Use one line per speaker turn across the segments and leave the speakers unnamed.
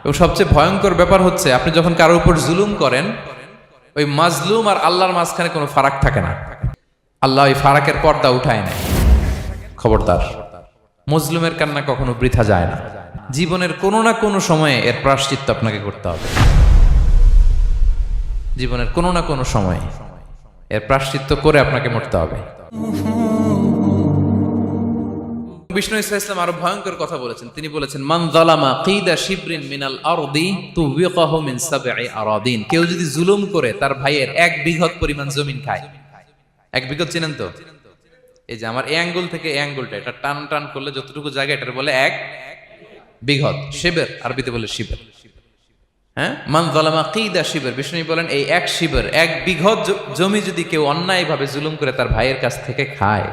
এবং সবচেয়ে ভয়ঙ্কর ব্যাপার হচ্ছে আপনি যখন কারোর উপর জুলুম করেন, ওই মাজলুম আর আল্লাহর মাঝখানে কোনো ফারাক থাকে না। আল্লাহ ওই ফারাকের পর্দা উঠায় নেয়। খবরদার, মজলুমের কান্না কখনো বৃথা যায় না। জীবনের কোনো না কোনো সময়ে এর প্রায়শ্চিত্ত আপনাকে করতে হবে। জীবনের কোনো না কোনো সময়ে এর প্রায়শ্চিত্ত করে আপনাকে মরতে হবে। বিষ্ণু ইসলাম আরো ভয়ঙ্কর কথা বলেছেন। তিনি বলেছেন, মান যালামা কিদা শিবরিন মিনাল আরদি তুবিকাহু মিন সাবঈ আরাদিন। কেউ যদি জুলুম করে তার ভাইয়ের 1 বিঘত পরিমাণ জমিন খায়। 1 বিঘত চিনেন তো? এই যে আমার এই আঙ্গুল থেকে এই আঙ্গুলটা, এটা টান টান করলে যতটুকু জায়গা, এটার বলে 1 বিঘত। শিবের আরবিতে বলে শিবের। হ্যাঁ, মান যালামা কিদা শিবর। বিষ্ণু বলেন এই 1 শিবর, 1 বিঘত জমি যদি কেউ অন্যায়ভাবে জুলুম করে তার ভাইয়ের কাছ থেকে খায়,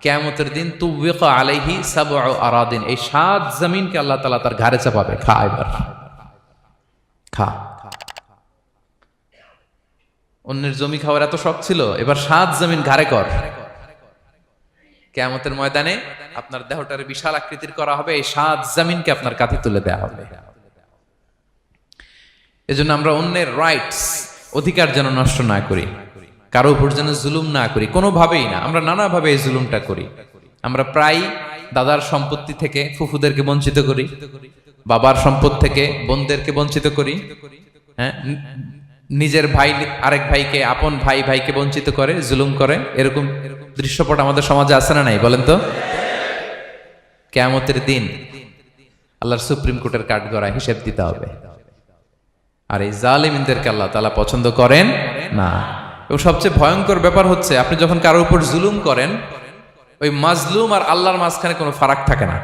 কিয়ামতের দিন তুবিকা আলাইহি সাবউ আরাদিন, এই 7 জমিনকে আল্লাহ তাআলা তার ঘাড়ে চাপাবে। খা এবার, খা। অন্যের জমি খাওয়ার এত শখ ছিল, এবার 7 জমিন ঘাড়ে কর। কিয়ামতের ময়দানে আপনার দেহটারে বিশাল আকৃতির করা হবে, এই 7 জমিনকে আপনার কাঁধে তুলে দেওয়া হবে। এজন্য আমরা অন্যের রাইটস, অধিকার যেন নষ্ট না করি, কারো উপর যেন জুলুম না করি, কোনোভাবেই না। আমরা নানাভাবে এই জুলুমটা করি। আমরা প্রায় দাদার সম্পত্তি থেকে ফুফুদেরকে বঞ্চিত করি, বাবার সম্পদ থেকে বোনদেরকে বঞ্চিত করি। হ্যাঁ, নিজের ভাই আরেক ভাইকে, আপন ভাই ভাইকে বঞ্চিত করে, জুলুম করে। এরকম দৃশ্যপট আমাদের সমাজে আছে না নাই বলেন তো? কিয়ামতের দিন আল্লাহর সুপ্রিম কোর্টের কাঠগড়ায় হিসেব দিতে হবে। আর এই জালিমদেরকে আল্লাহ তাআলা পছন্দ করেন না। এবং সবচেয়ে ভয়ঙ্কর ব্যাপার হচ্ছে আপনি যখন কারোর উপর জুলুম করেন, ওই মাজলুম আর আল্লাহর মাঝখানে কোনো ফারাক থাকে না।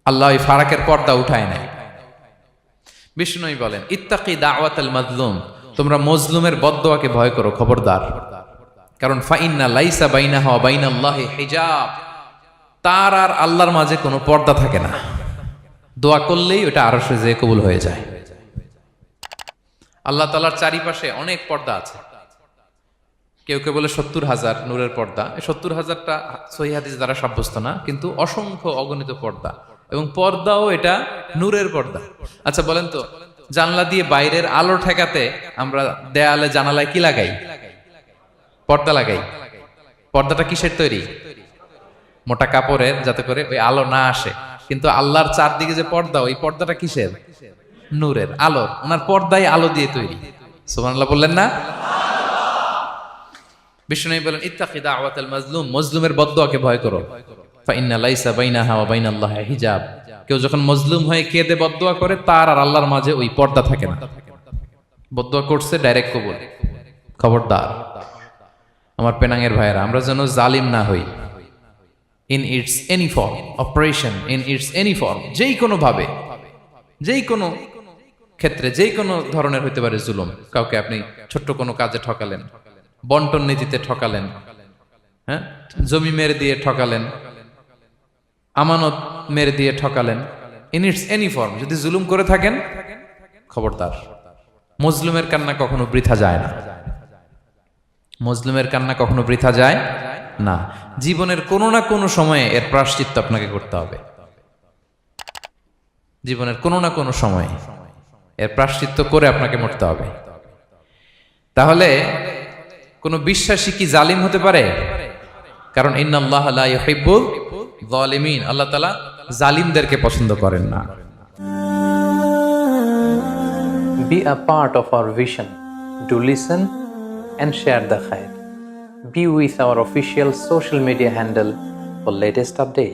আল্লাহ ওই ফারাকের পর্দা উঠায় নেয়। বিষ্ণু বলেন, ইত্তাকি দাওয়াতাল মাজলুম, তোমরা মজলুমের বদদোয়াকে ভয় করো, খবরদার। কারণ ফাইন্না লাইসা বাইনাহা ওয়া বাইনাল্লাহি হিজাব, তার আর আল্লাহর মাঝে কোনো পর্দা থাকে না। দোয়া করলেই ওটা আরশে যেয়ে কবুল হয়ে যায়। আল্লাহ তাআলার চারিপাশে অনেক পর্দা আছে। কেউ কেউ বলে 70,000 নূরের পর্দা। 70,000টা সহিহ হাদিস দ্বারা সাব্যস্ত না, কিন্তু অসংখ্য অগণিত পর্দা, এবং পর্দাও এটা নূরের পর্দা। আচ্ছা বলেন তো, জানলা দিয়ে বাইরের আলো ঠেকাতে আমরা দেয়ালে জানালায় কি লাগাই? পর্দা লাগাই। পর্দাটা কিসের তৈরি? মোটা কাপড়ের, যাতে করে ওই আলো না আসে। কিন্তু আল্লাহর চারদিকে যে পর্দা, ওই পর্দাটা কিসের? নূরের, আলোর। ওনার পর্দায় আলো দিয়ে তৈরি। সুবহানাল্লাহ বললেন না? বিষ্ণু বলেন, ইত্তাকি দাওয়াতাল মাজলুম, মজলুমের বদদোয়াকে ভয় করো। ফাইন্না লাইসা বাইনাহা ওয়া বাইনাল্লাহি হিজাব, কেউ যখন মজলুম হয়ে কেঁদে বদদোয়া করে, তার আর আল্লাহর মাঝে ওই পর্দা থাকে না। বদদোয়া করছে, ডাইরেক্ট কবুল। খবরদার আমার পেনাঙ্গের ভাইয়েরা, আমরা যেন জালিম না হই। In it's any form, operation in it's any form, যেই কোনো ভাবে, যেই কোনো ক্ষেত্রে, যেই কোনো ধরনের হইতে পারে জুলুম। কাউকে আপনি ছোট্ট কোনো কাজে ঠকালেন, বন্টন নীতিতে ঠকালেন, হ্যাঁ, জমি মেরে দিয়ে ঠকালেন, আমানত মেরে দিয়ে ঠকালেন, ইন ইটস এনি ফর্ম যদি জুলুম করে থাকেন, খবরদার, মজলুমের কান্না কখনো বৃথা যায় না। মজলুমের কান্না কখনো বৃথা যায় না। জীবনের কোনো না কোনো সময়ে এর প্রায়শ্চিত্ত আপনাকে করতে হবে। জীবনের কোনো না কোনো সময়ে এর প্রায়শ্চিত্ত করে আপনাকে মরতে হবে। তাহলে কোন বিশ্বাসী কি জালিম হতে পারে? কারণ ইন্নাল্লাহা লা ইউহিব্বুল যালিমিন, আল্লাহ তাআলা জালিমদেরকে পছন্দ করেন না।
Be a part of our vision. Do listen and share the khair. Be with our official social media handle for latest updates.